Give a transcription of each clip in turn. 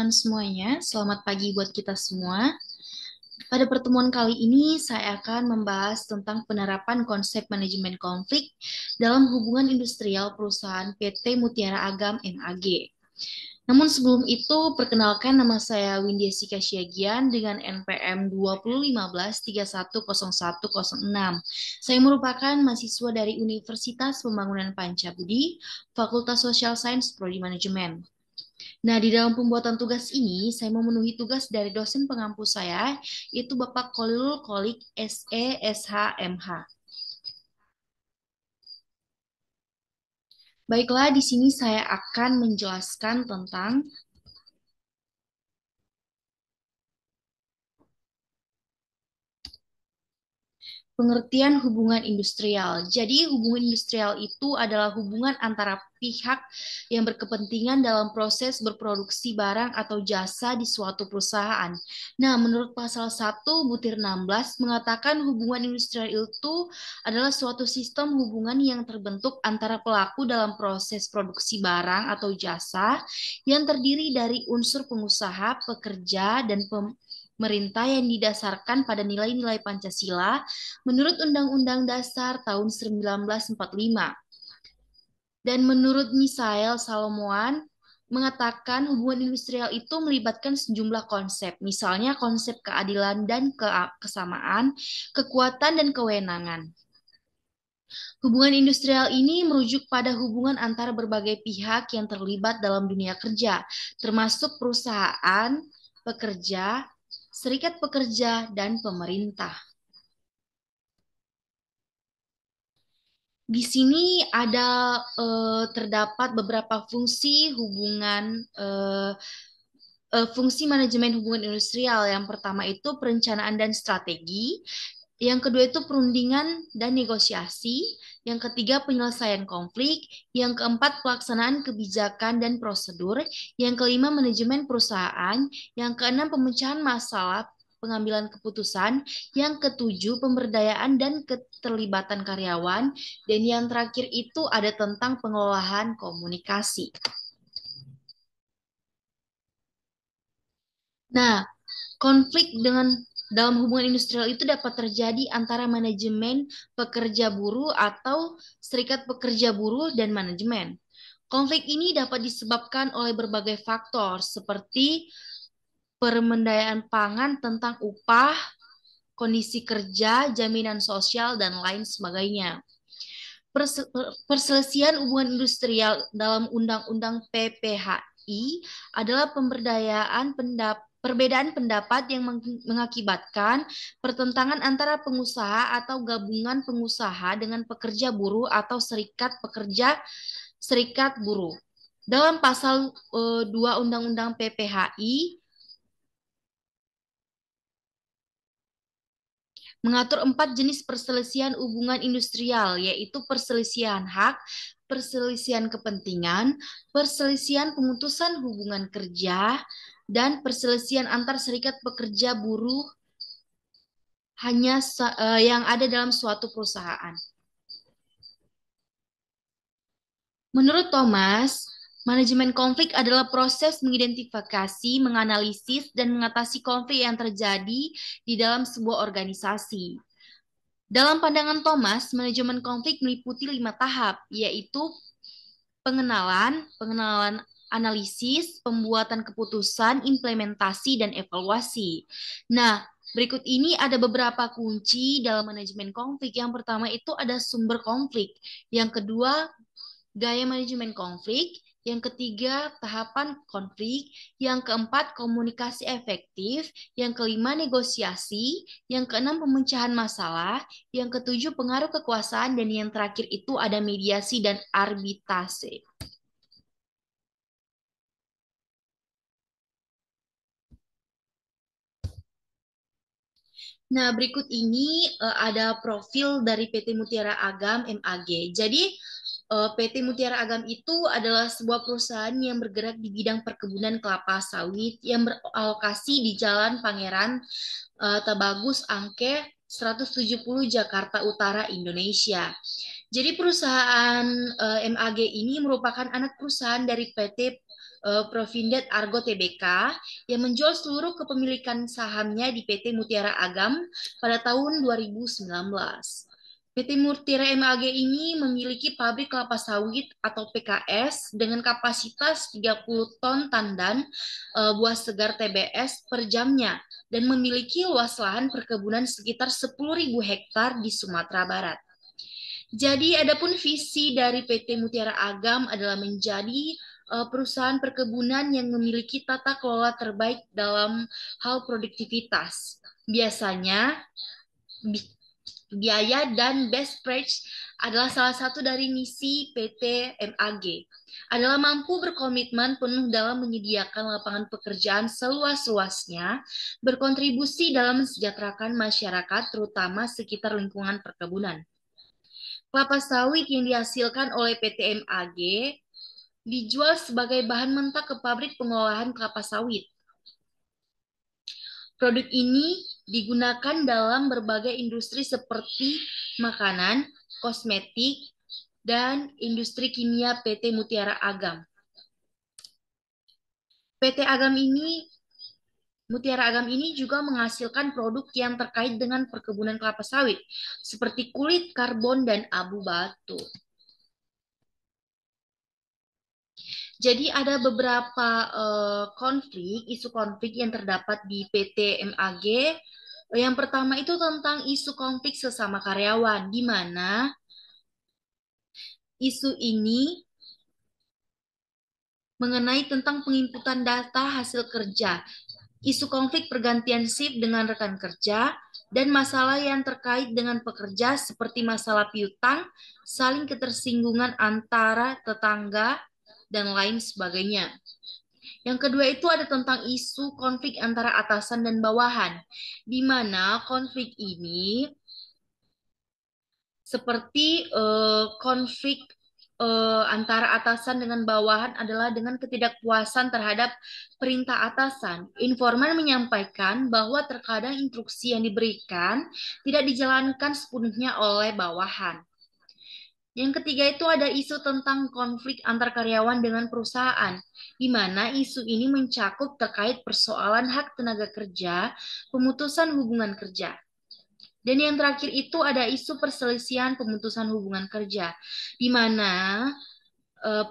teman-teman semuanya, selamat pagi buat kita semua. Pada pertemuan kali ini, saya akan membahas tentang penerapan konsep manajemen konflik dalam hubungan industrial perusahaan PT Mutiara Agam MAG. Namun sebelum itu, perkenalkan nama saya Windy Jessica Syagian dengan NPM 2015310106. Saya merupakan mahasiswa dari Universitas Pembangunan Pancabudi, Fakultas Social Science Prodi Manajemen. Nah, di dalam pembuatan tugas ini, saya memenuhi tugas dari dosen pengampu saya, yaitu Bapak Kholilul Kholik, SE, SH, MH. Baiklah, di sini saya akan menjelaskan tentang pengertian hubungan industrial. Jadi, hubungan industrial itu adalah hubungan antara pihak yang berkepentingan dalam proses berproduksi barang atau jasa di suatu perusahaan. Nah, menurut pasal 1 butir 16 mengatakan hubungan industrial itu adalah suatu sistem hubungan yang terbentuk antara pelaku dalam proses produksi barang atau jasa yang terdiri dari unsur pengusaha, pekerja, dan pemerintah yang didasarkan pada nilai-nilai Pancasila menurut Undang-Undang Dasar tahun 1945. Dan menurut Misael Salomoan, mengatakan hubungan industrial itu melibatkan sejumlah konsep, misalnya konsep keadilan dan kesamaan, kekuatan dan kewenangan. Hubungan industrial ini merujuk pada hubungan antara berbagai pihak yang terlibat dalam dunia kerja, termasuk perusahaan, pekerja, serikat pekerja, dan pemerintah. Di sini ada terdapat beberapa fungsi hubungan fungsi manajemen hubungan industrial. Yang pertama itu perencanaan dan strategi, yang kedua itu perundingan dan negosiasi, yang ketiga penyelesaian konflik, yang keempat pelaksanaan kebijakan dan prosedur, yang kelima manajemen perusahaan, yang keenam pemecahan masalah pengambilan keputusan, yang ketujuh pemberdayaan dan keterlibatan karyawan, dan yang terakhir itu ada tentang pengelolaan komunikasi. Nah, konflik dalam hubungan industrial itu dapat terjadi antara manajemen pekerja buruh atau serikat pekerja buruh dan manajemen. Konflik ini dapat disebabkan oleh berbagai faktor seperti pemberdayaan pangan tentang upah, kondisi kerja, jaminan sosial, dan lain sebagainya. Perselisihan hubungan industrial dalam Undang-Undang PPHI adalah perbedaan pendapat yang mengakibatkan pertentangan antara pengusaha atau gabungan pengusaha dengan pekerja buruh atau serikat pekerja serikat buruh. Dalam pasal 2 Undang-Undang PPHI mengatur 4 jenis perselisihan hubungan industrial, yaitu perselisihan hak, perselisihan kepentingan, perselisihan pemutusan hubungan kerja, dan perselisihan antar serikat pekerja buruh yang ada dalam suatu perusahaan. Menurut Thomas, manajemen konflik adalah proses mengidentifikasi, menganalisis, dan mengatasi konflik yang terjadi di dalam sebuah organisasi. Dalam pandangan Thomas, manajemen konflik meliputi 5 tahap, yaitu pengenalan analisis, pembuatan keputusan, implementasi, dan evaluasi. Nah, berikut ini ada beberapa kunci dalam manajemen konflik. Yang pertama itu ada sumber konflik. Yang kedua, gaya manajemen konflik. Yang ketiga, tahapan konflik. Yang keempat, komunikasi efektif. Yang kelima, negosiasi. Yang keenam, pemecahan masalah. Yang ketujuh, pengaruh kekuasaan. Dan yang terakhir itu ada mediasi dan arbitrase. Nah, berikut ini ada profil dari PT Mutiara Agam MAG. Jadi, PT Mutiara Agam itu adalah sebuah perusahaan yang bergerak di bidang perkebunan kelapa sawit yang beralokasi di Jalan Pangeran Tabagus Angke 170 Jakarta Utara, Indonesia. Jadi perusahaan MAG ini merupakan anak perusahaan dari PT Provindet Argo Tbk yang menjual seluruh kepemilikan sahamnya di PT Mutiara Agam pada tahun 2019. PT Mutiara MAG ini memiliki pabrik kelapa sawit atau PKS dengan kapasitas 30 ton tandan buah segar TBS per jamnya dan memiliki luas lahan perkebunan sekitar 10.000 hektar di Sumatera Barat. Jadi, adapun visi dari PT Mutiara Agam adalah menjadi perusahaan perkebunan yang memiliki tata kelola terbaik dalam hal produktivitas. Biasanya, biaya dan best price adalah salah satu dari misi PT MAG. Adalah mampu berkomitmen penuh dalam menyediakan lapangan pekerjaan seluas-luasnya, berkontribusi dalam mensejahterakan masyarakat, terutama sekitar lingkungan perkebunan. Kelapa sawit yang dihasilkan oleh PT MAG dijual sebagai bahan mentah ke pabrik pengolahan kelapa sawit. Produk ini digunakan dalam berbagai industri seperti makanan, kosmetik, dan industri kimia PT Mutiara Agam. PT Mutiara Agam ini juga menghasilkan produk yang terkait dengan perkebunan kelapa sawit, seperti kulit, karbon, dan abu batu. Jadi ada beberapa isu konflik yang terdapat di PT MAG. Yang pertama itu tentang isu konflik sesama karyawan, di mana isu ini mengenai tentang penginputan data hasil kerja, isu konflik pergantian shift dengan rekan kerja, dan masalah yang terkait dengan pekerja seperti masalah piutang, saling ketersinggungan antara tetangga, dan lain sebagainya. Yang kedua itu ada tentang isu konflik antara atasan dan bawahan, di mana konflik ini seperti konflik antara atasan dengan bawahan adalah dengan ketidakpuasan terhadap perintah atasan. Informan menyampaikan bahwa terkadang instruksi yang diberikan tidak dijalankan sepenuhnya oleh bawahan. Yang ketiga itu ada isu tentang konflik antar karyawan dengan perusahaan, di mana isu ini mencakup terkait persoalan hak tenaga kerja, pemutusan hubungan kerja. Dan yang terakhir itu ada isu perselisihan pemutusan hubungan kerja, di mana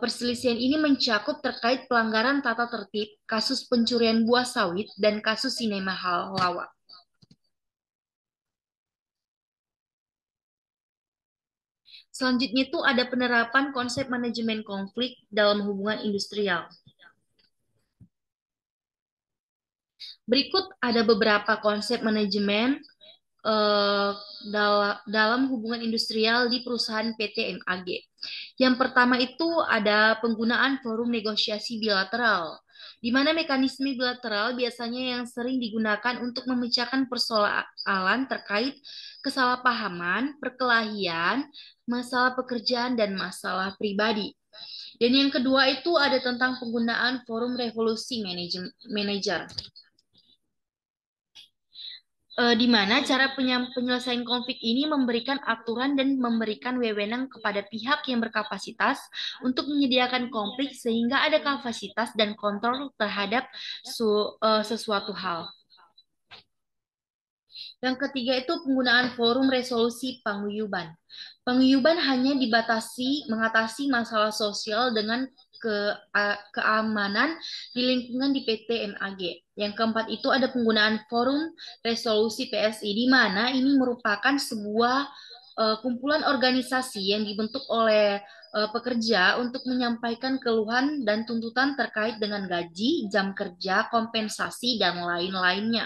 perselisihan ini mencakup terkait pelanggaran tata tertib, kasus pencurian buah sawit, dan kasus sinema halawak. Selanjutnya itu ada penerapan konsep manajemen konflik dalam hubungan industrial. Berikut ada beberapa konsep manajemen eh, dalam hubungan industrial di perusahaan PT MAG. Yang pertama itu ada penggunaan forum negosiasi bilateral, di mana mekanisme bilateral biasanya yang sering digunakan untuk memecahkan persoalan terkait kesalahpahaman, perkelahian, masalah pekerjaan, dan masalah pribadi. Dan yang kedua itu ada tentang penggunaan forum revolusi manager, di mana cara penyelesaian konflik ini memberikan aturan dan memberikan wewenang kepada pihak yang berkapasitas untuk menyediakan konflik sehingga ada kapasitas dan kontrol terhadap sesuatu hal. Yang ketiga itu penggunaan forum resolusi paguyuban. Paguyuban hanya dibatasi mengatasi masalah sosial dengan keamanan di lingkungan di PT MAG. Yang keempat itu ada penggunaan forum resolusi PSI, di mana ini merupakan sebuah kumpulan organisasi yang dibentuk oleh pekerja untuk menyampaikan keluhan dan tuntutan terkait dengan gaji, jam kerja, kompensasi, dan lain-lainnya.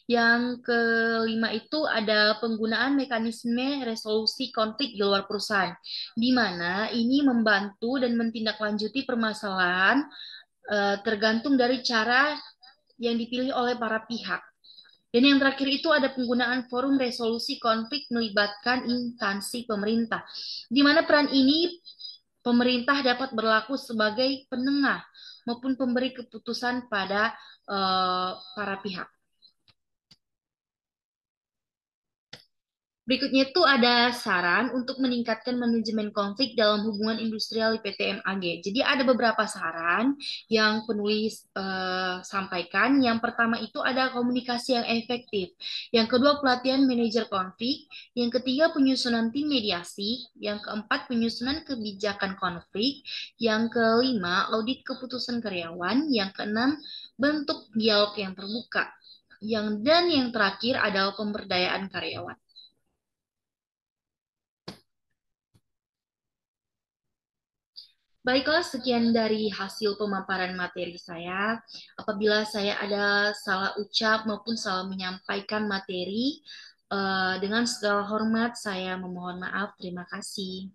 Yang kelima itu ada penggunaan mekanisme resolusi konflik di luar perusahaan, di mana ini membantu dan menindaklanjuti permasalahan tergantung dari cara yang dipilih oleh para pihak. Dan yang terakhir itu ada penggunaan forum resolusi konflik melibatkan instansi pemerintah, di mana peran ini pemerintah dapat berlaku sebagai penengah maupun pemberi keputusan pada para pihak. Berikutnya itu ada saran untuk meningkatkan manajemen konflik dalam hubungan industrial di PT MAG. Jadi ada beberapa saran yang penulis sampaikan. Yang pertama itu ada komunikasi yang efektif. Yang kedua pelatihan manajer konflik. Yang ketiga penyusunan tim mediasi. Yang keempat penyusunan kebijakan konflik. Yang kelima audit keputusan karyawan. Yang keenam bentuk dialog yang terbuka. Dan yang terakhir adalah pemberdayaan karyawan. Baiklah, sekian dari hasil pemaparan materi saya. Apabila saya ada salah ucap maupun salah menyampaikan materi, dengan segala hormat saya memohon maaf. Terima kasih.